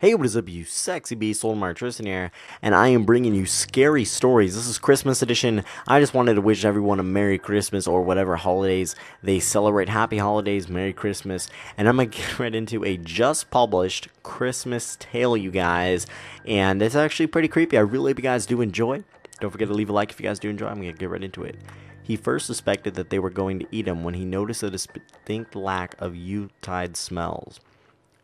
Hey, what is up, you sexy beast? Solanum-Heart Tristan here, and I am bringing you scary stories. This is Christmas edition. I just wanted to wish everyone a Merry Christmas or whatever holidays they celebrate. Happy holidays, Merry Christmas, and I'm going to get right into a just published Christmas tale, you guys, and it's actually pretty creepy. I really hope you guys do enjoy. Don't forget to leave a like if you guys do enjoy. I'm going to get right into it. He first suspected that they were going to eat him when he noticed a distinct lack of Yuletide smells.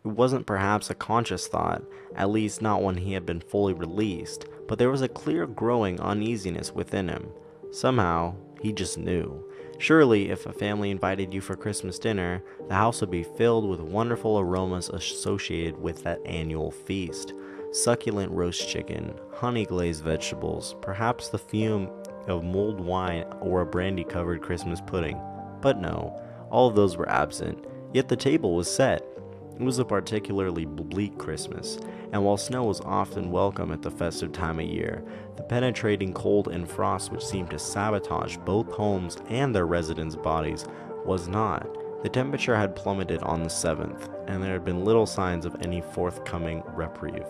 It wasn't perhaps a conscious thought, at least not when he had been fully released, but there was a clear growing uneasiness within him. Somehow, he just knew. Surely, if a family invited you for Christmas dinner, the house would be filled with wonderful aromas associated with that annual feast. Succulent roast chicken, honey-glazed vegetables, perhaps the fume of mulled wine or a brandy-covered Christmas pudding. But no, all of those were absent, yet the table was set. It was a particularly bleak Christmas, and while snow was often welcome at the festive time of year, the penetrating cold and frost which seemed to sabotage both homes and their residents' bodies was not. The temperature had plummeted on the 7th, and there had been little signs of any forthcoming reprieve.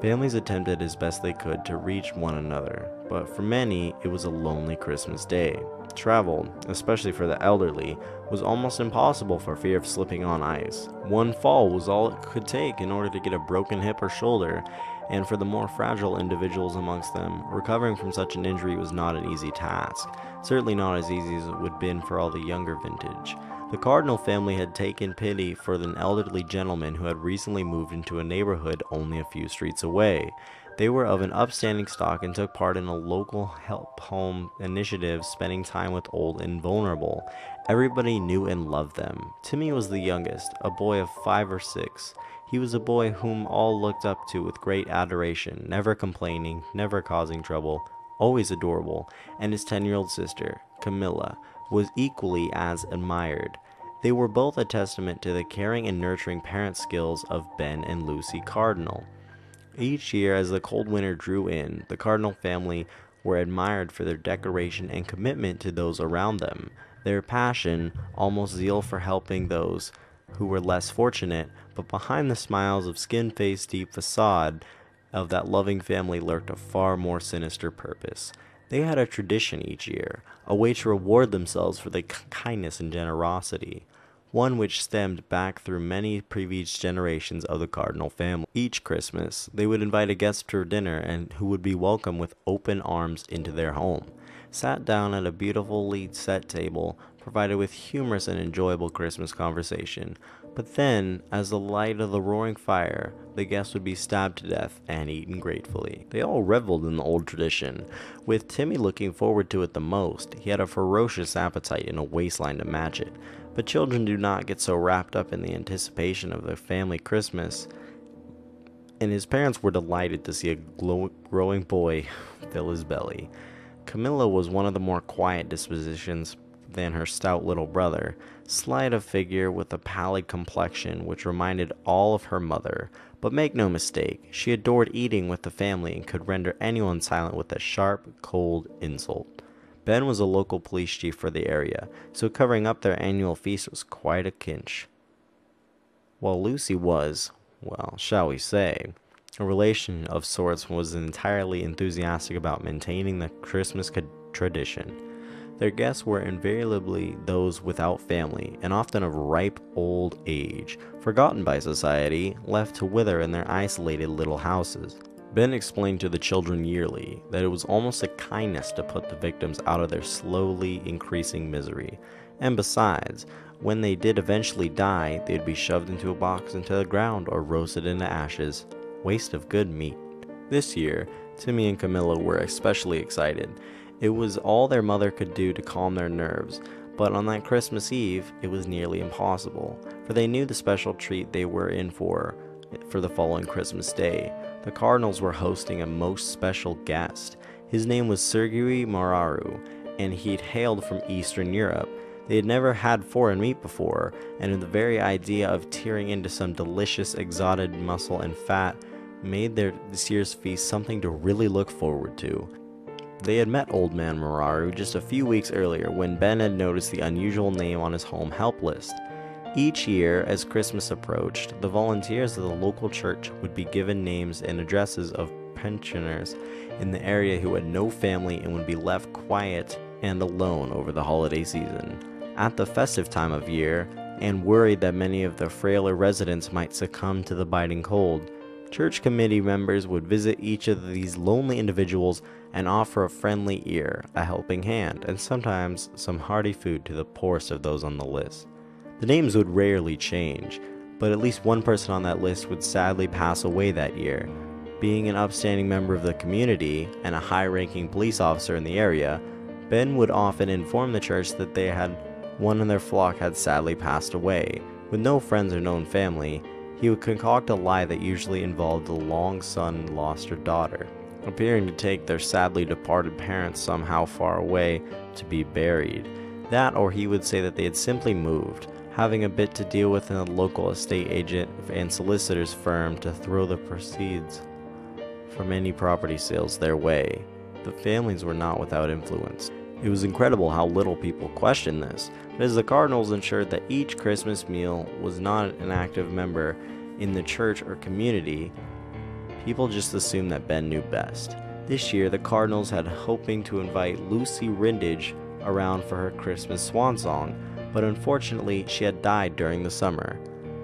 Families attempted as best they could to reach one another, but for many it was a lonely Christmas day. Travel, especially for the elderly, was almost impossible for fear of slipping on ice. One fall was all it could take in order to get a broken hip or shoulder, and for the more fragile individuals amongst them, recovering from such an injury was not an easy task, certainly not as easy as it would have been for all the younger vintage. The Cardinal family had taken pity for an elderly gentleman who had recently moved into a neighborhood only a few streets away. They were of an upstanding stock and took part in a local help home initiative, spending time with old and vulnerable. Everybody knew and loved them. Timmy was the youngest, a boy of 5 or 6. He was a boy whom all looked up to with great adoration, never complaining, never causing trouble, always adorable, and his 10-year-old sister, Camilla, was equally as admired. They were both a testament to the caring and nurturing parent skills of Ben and Lucy Cardinal. Each year, as the cold winter drew in, the Cardinal family were admired for their decoration and commitment to those around them. Their passion, almost zeal for helping those who were less fortunate, but behind the smiles of skin-faced deep facade of that loving family lurked a far more sinister purpose. They had a tradition each year, a way to reward themselves for their kindness and generosity, one which stemmed back through many previous generations of the Cardinal family. Each Christmas, they would invite a guest for dinner and who would be welcomed with open arms into their home. Sat down at a beautifully set table, provided with humorous and enjoyable Christmas conversation. But then, as the light of the roaring fire, the guests would be stabbed to death and eaten gratefully. They all reveled in the old tradition, with Timmy looking forward to it the most. He had a ferocious appetite and a waistline to match it. But children do not get so wrapped up in the anticipation of their family Christmas, and his parents were delighted to see a growing boy fill his belly. Camilla was one of the more quiet dispositions than her stout little brother, slight of figure with a pallid complexion which reminded all of her mother. But make no mistake, she adored eating with the family and could render anyone silent with a sharp, cold insult. Ben was a local police chief for the area, so covering up their annual feast was quite a cinch. While Lucy was, well, shall we say, a relation of sorts, was entirely enthusiastic about maintaining the Christmas tradition. Their guests were invariably those without family, and often of ripe old age, forgotten by society, left to wither in their isolated little houses. Ben explained to the children yearly that it was almost a kindness to put the victims out of their slowly increasing misery, and besides, when they did eventually die, they'd be shoved into a box into the ground or roasted into ashes. Waste of good meat. This year, Timmy and Camilla were especially excited. It was all their mother could do to calm their nerves, but on that Christmas Eve, it was nearly impossible, for they knew the special treat they were in for the following Christmas Day. The Cardinals were hosting a most special guest. His name was Sergei Moraru, and he'd hailed from Eastern Europe. They had never had foreign meat before, and the very idea of tearing into some delicious exotic muscle and fat made this year's feast something to really look forward to. They had met Old Man Moraru just a few weeks earlier when Ben had noticed the unusual name on his home help list. Each year, as Christmas approached, the volunteers of the local church would be given names and addresses of pensioners in the area who had no family and would be left quiet and alone over the holiday season. At the festive time of year, and worried that many of the frailer residents might succumb to the biting cold, church committee members would visit each of these lonely individuals and offer a friendly ear, a helping hand, and sometimes some hearty food to the poorest of those on the list. The names would rarely change, but at least one person on that list would sadly pass away that year. Being an upstanding member of the community and a high-ranking police officer in the area, Ben would often inform the church that one in their flock had sadly passed away. With no friends or known family, he would concoct a lie that usually involved the long son lost her daughter, appearing to take their sadly departed parents somehow far away to be buried. That, or he would say that they had simply moved, having a bit to deal with in a local estate agent and solicitor's firm to throw the proceeds from any property sales their way. The families were not without influence. It was incredible how little people questioned this, but as the Cardinals ensured that each Christmas meal was not an active member in the church or community, people just assumed that Ben knew best. This year, the Cardinals had hoping to invite Lucy Rindage around for her Christmas swan song, but unfortunately she had died during the summer.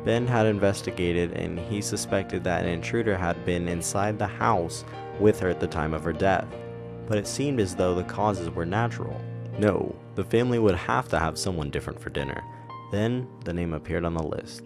Ben had investigated and he suspected that an intruder had been inside the house with her at the time of her death, but it seemed as though the causes were natural. No, the family would have to have someone different for dinner. Then the name appeared on the list.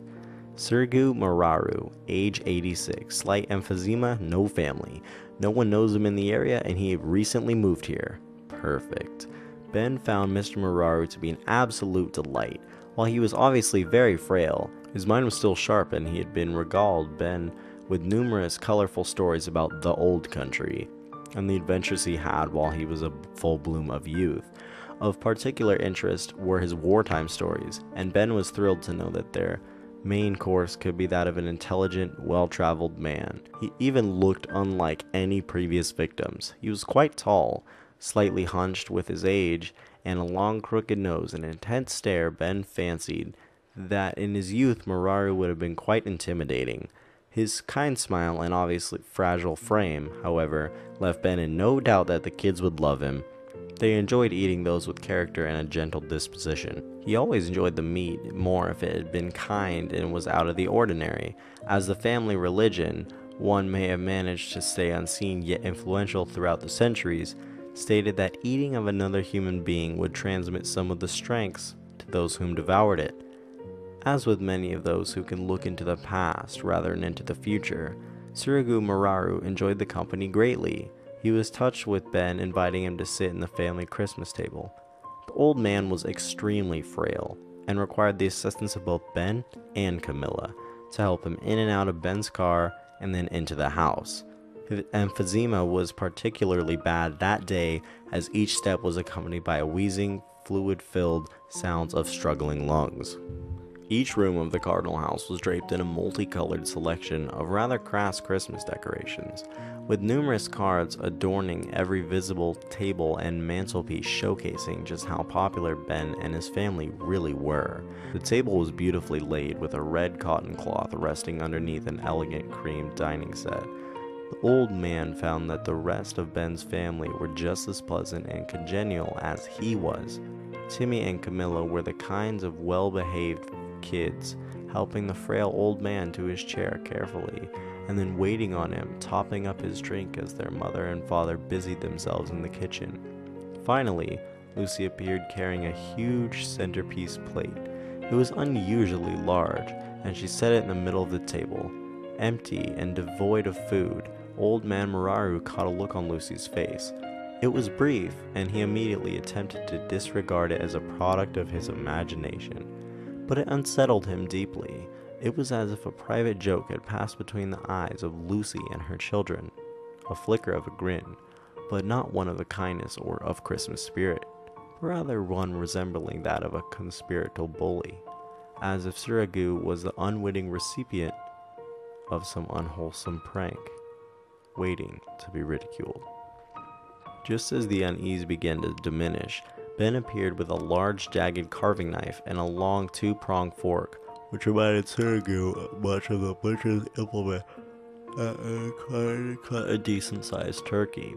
Sergey Mararu, age 86, slight emphysema, no family. No one knows him in the area and he had recently moved here. Perfect. Ben found Mr. Mararu to be an absolute delight. While he was obviously very frail, his mind was still sharp and he had been regaled Ben with numerous colorful stories about the old country and the adventures he had while he was a full bloom of youth. Of particular interest were his wartime stories, and Ben was thrilled to know that their main course could be that of an intelligent, well-traveled man. He even looked unlike any previous victims. He was quite tall, slightly hunched with his age, and a long crooked nose and intense stare. Ben fancied that in his youth Mararu would have been quite intimidating. His kind smile and obviously fragile frame, however, left Ben in no doubt that the kids would love him. They enjoyed eating those with character and a gentle disposition. He always enjoyed the meat more if it had been kind and was out of the ordinary. As the family religion, one may have managed to stay unseen yet influential throughout the centuries, stated that eating of another human being would transmit some of the strengths to those whom devoured it. As with many of those who can look into the past rather than into the future, Surigu Mararu enjoyed the company greatly. He was touched with Ben inviting him to sit in the family Christmas table. The old man was extremely frail and required the assistance of both Ben and Camilla to help him in and out of Ben's car and then into the house. His emphysema was particularly bad that day, as each step was accompanied by a wheezing, fluid-filled sounds of struggling lungs. Each room of the Cardinal house was draped in a multicolored selection of rather crass Christmas decorations, with numerous cards adorning every visible table and mantelpiece, showcasing just how popular Ben and his family really were. The table was beautifully laid with a red cotton cloth resting underneath an elegant cream dining set. The old man found that the rest of Ben's family were just as pleasant and congenial as he was. Timmy and Camilla were the kinds of well-behaved kids, helping the frail old man to his chair carefully, and then waiting on him, topping up his drink as their mother and father busied themselves in the kitchen. Finally, Lucy appeared carrying a huge centerpiece plate. It was unusually large, and she set it in the middle of the table. Empty and devoid of food, old man Mararu caught a look on Lucy's face. It was brief, and he immediately attempted to disregard it as a product of his imagination. But it unsettled him deeply. It was as if a private joke had passed between the eyes of Lucy and her children. A flicker of a grin, but not one of the kindness or of Christmas spirit, but rather one resembling that of a conspiratorial bully, as if Surigu was the unwitting recipient of some unwholesome prank, waiting to be ridiculed. Just as the unease began to diminish, Ben appeared with a large jagged carving knife and a long two-pronged fork, which reminded Sergio much of the butcher's implement cut a decent-sized turkey.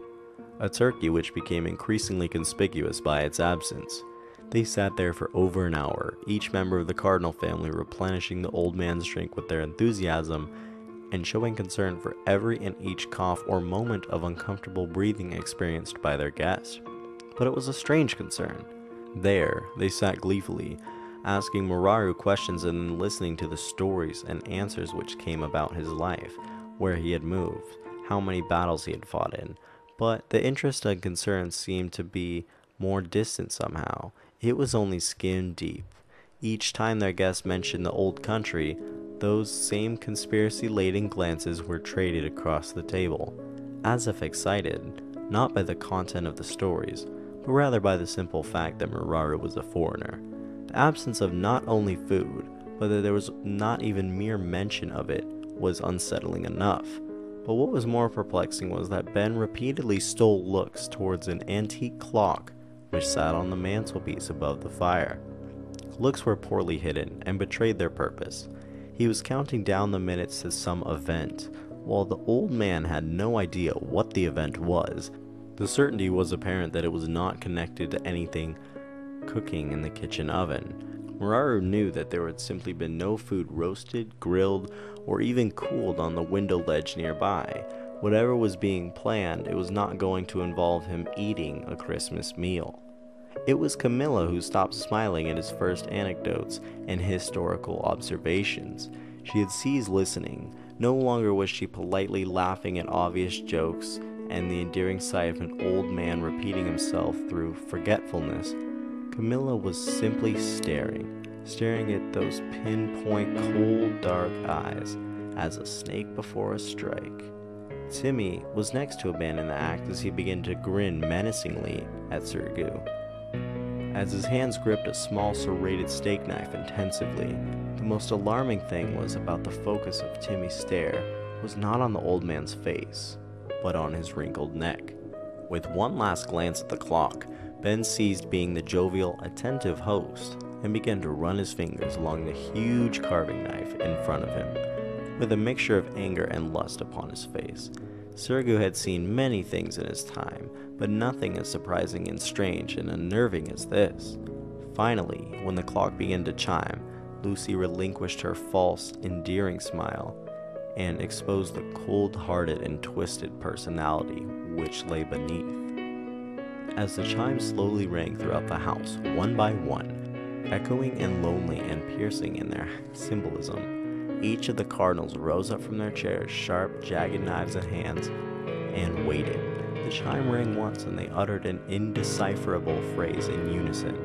A turkey which became increasingly conspicuous by its absence. They sat there for over an hour, each member of the Cardinal family replenishing the old man's drink with their enthusiasm and showing concern for every and each cough or moment of uncomfortable breathing experienced by their guest. But it was a strange concern. There, they sat gleefully, asking Moraru questions and then listening to the stories and answers which came about his life, where he had moved, how many battles he had fought in. But the interest and concern seemed to be more distant somehow. It was only skin deep. Each time their guest mentioned the old country, those same conspiracy-laden glances were traded across the table, as if excited, not by the content of the stories, but rather by the simple fact that Moraru was a foreigner. The absence of not only food, but that there was not even mere mention of it, was unsettling enough. But what was more perplexing was that Ben repeatedly stole looks towards an antique clock which sat on the mantelpiece above the fire. Looks were poorly hidden and betrayed their purpose. He was counting down the minutes to some event, while the old man had no idea what the event was. The certainty was apparent that it was not connected to anything cooking in the kitchen oven. Moraru knew that there had simply been no food roasted, grilled, or even cooled on the window ledge nearby. Whatever was being planned, it was not going to involve him eating a Christmas meal. It was Camilla who stopped smiling at his first anecdotes and historical observations. She had ceased listening. No longer was she politely laughing at obvious jokes and the endearing sight of an old man repeating himself through forgetfulness. Camilla was simply staring at those pinpoint, cold, dark eyes, as a snake before a strike. Timmy was next to abandon the act as he began to grin menacingly at Sergio. As his hands gripped a small serrated steak knife intensively, the most alarming thing was about the focus of Timmy's stare was not on the old man's face, but on his wrinkled neck. With one last glance at the clock, Ben ceased being the jovial, attentive host and began to run his fingers along the huge carving knife in front of him, with a mixture of anger and lust upon his face. Sergio had seen many things in his time, but nothing as surprising and strange and unnerving as this. Finally, when the clock began to chime, Lucy relinquished her false, endearing smile and exposed the cold-hearted and twisted personality which lay beneath. As the chimes slowly rang throughout the house, one by one, echoing and lonely and piercing in their symbolism, each of the cardinals rose up from their chairs, sharp, jagged knives in hands, and waited. The chime rang once, and they uttered an indecipherable phrase in unison.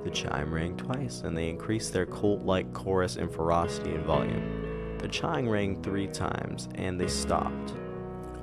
The chime rang twice, and they increased their cult-like chorus in ferocity and volume. The chime rang 3 times, and they stopped.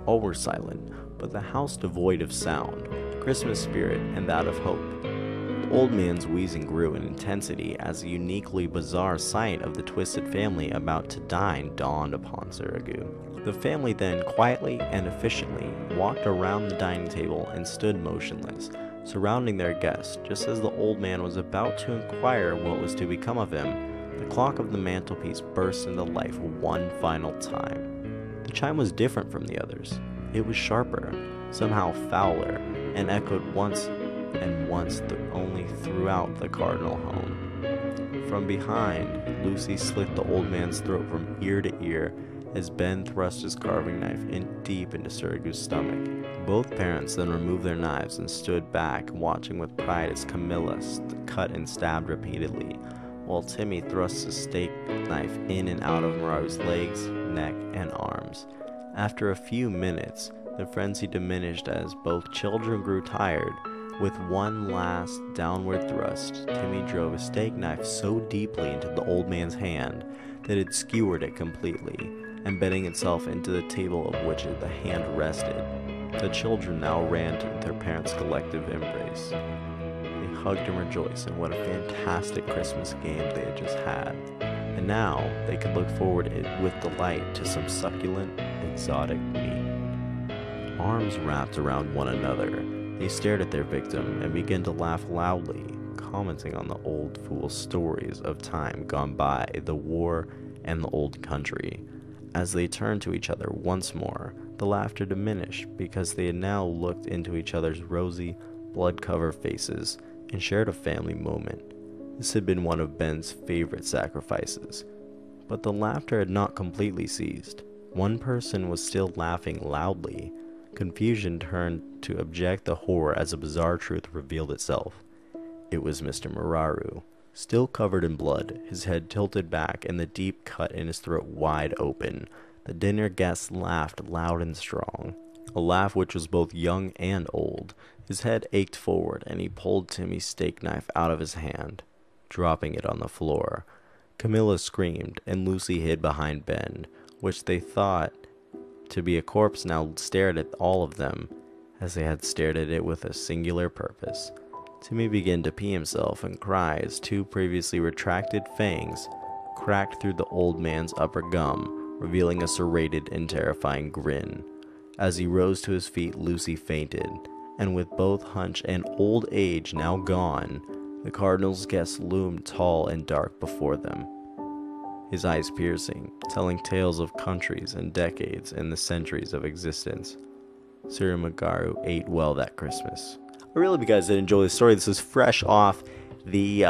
All were silent, but the house devoid of sound, Christmas spirit, and that of hope. The old man's wheezing grew in intensity as a uniquely bizarre sight of the twisted family about to dine dawned upon Sergio. The family then quietly and efficiently walked around the dining table and stood motionless, surrounding their guest. Just as the old man was about to inquire what was to become of him, the clock of the mantelpiece burst into life one final time. The chime was different from the others. It was sharper, somehow fouler, and echoed once and once only throughout the cardinal home. From behind, Lucy slit the old man's throat from ear to ear as Ben thrust his carving knife deep into Sergio's stomach. Both parents then removed their knives and stood back, watching with pride as Camilla cut and stabbed repeatedly, while Timmy thrust his steak knife in and out of Moraru's legs, neck, and arms. After a few minutes, the frenzy diminished as both children grew tired. With one last downward thrust, Timmy drove a steak knife so deeply into the old man's hand that it skewered it completely, embedding itself into the table of which the hand rested. The children now ran to their parents' collective embrace. They hugged and rejoiced in what a fantastic Christmas game they had just had, and now they could look forward with delight to some succulent, exotic meat. Arms wrapped around one another, they stared at their victim and began to laugh loudly. commenting on the old fool stories of time gone by, the war, and the old country. As they turned to each other once more, the laughter diminished because they had now looked into each other's rosy, blood-covered faces and shared a family moment. This had been one of Ben's favorite sacrifices. But the laughter had not completely ceased. One person was still laughing loudly. Confusion turned to abject the horror as a bizarre truth revealed itself. It was Mr. Muraru, still covered in blood, his head tilted back and the deep cut in his throat wide open. The dinner guests laughed loud and strong, a laugh which was both young and old. His head ached forward, and he pulled Timmy's steak knife out of his hand, dropping it on the floor. Camilla screamed, and Lucy hid behind Ben, which they thought to be a corpse now stared at all of them, as they had stared at it with a singular purpose. Timmy began to pee himself and cry as two previously retracted fangs cracked through the old man's upper gum, revealing a serrated and terrifying grin. As he rose to his feet, Lucy fainted, and with both hunch and old age now gone, the Cardinal's guest loomed tall and dark before them, his eyes piercing, telling tales of countries and decades and the centuries of existence. Surumagaru ate well that Christmas. I really hope you guys did enjoy this story. This is fresh off the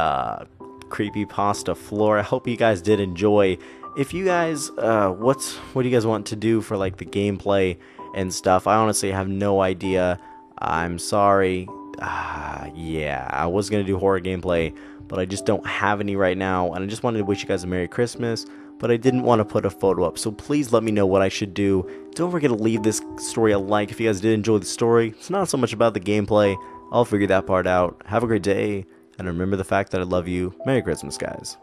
CreepyPasta floor. I hope you guys did enjoy. If you guys, what do you guys want to do for like the gameplay and stuff? I honestly have no idea. I'm sorry. Yeah, I was gonna do horror gameplay, but I just don't have any right now, and I just wanted to wish you guys a Merry Christmas, but I didn't want to put a photo up, so please let me know what I should do. Don't forget to leave this story a like if you guys did enjoy the story. It's not so much about the gameplay. I'll figure that part out. Have a great day, and remember the fact that I love you. Merry Christmas, guys.